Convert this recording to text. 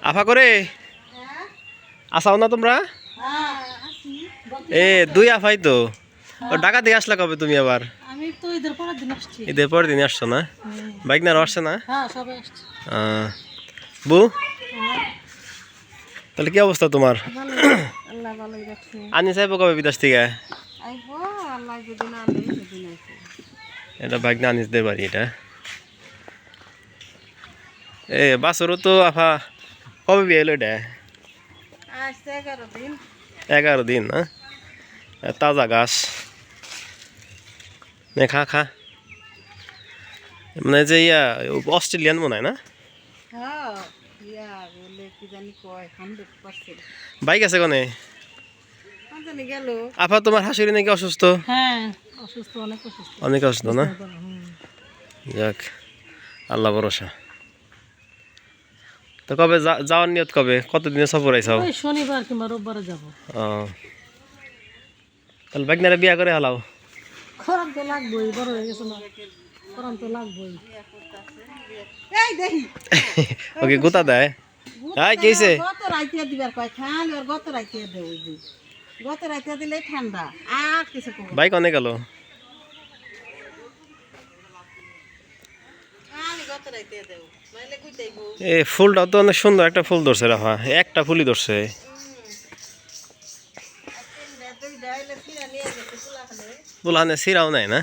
আফা করে আসাও না তোমরা? এ দুই আফাই তো ঢাকা থেকে আসলা কবে তুমি আবার? আমি তো ঈদের পরের দিন আসছি। ঈদের পরের দিন আসছো না? বাইক না আসছে না? হ্যাঁ সবাই আসছে। বউ তাহলে কি অবস্থা তোমার? আল্লাহ ভালোই রাখছে। আনি চাইবো কবে বিদেশ থেকে? আইবো আল্লাহ যেদিন আনে সেদিন আইবো। এটা বাইক না আনিস দে বাড়ি এটা। এ বাসরও তো আফা কবে বিয়ে এলো এটা? আসছে 11 দিন। 11 দিন না? তাজা ঘাস নে খা খা মানে যে ইয়া অস্ট্রেলিয়ান মনে হয় না? হ্যাঁ ইয়া বলে কি জানি কয় 100%। বাইক আছে কোনে? কোনখানে গেল? আফা তোমার হাসুরি নাকি অসুস্থ? হ্যাঁ অসুস্থ, অনেক অসুস্থ। অনেক অসুস্থ না? যাক আল্লাহ ভরসা। তো কবে যাওয়ার নিয়ত কবে? কতদিনে সফর আইসাও? ওই শনিবার কিংবা রোববারে যাব। তাহলে বাইকনারে বিয়া করে হালাও। খরাম তো লাগবেই, বড় হয়ে গেছে না, খরাম তো লাগবেই। এই দেখি ওকে গুতা দেয়। হ্যাঁ কি হইছে? গত রাইতে দিবার কয় খালি আর গত রাইতে দেও ওই যে গত রাইতে দিলে ঠান্ডা আর কিছু কম। বাইক অনেক গেল। খালি গত রাইতে দেও নাইলে কইতাইবো। এ ফুলটা তো অনেক সুন্দর একটা ফুল ধরছে রাফা, একটা ফুলই ধরছে। ফুলহানে সিরাও নাই না?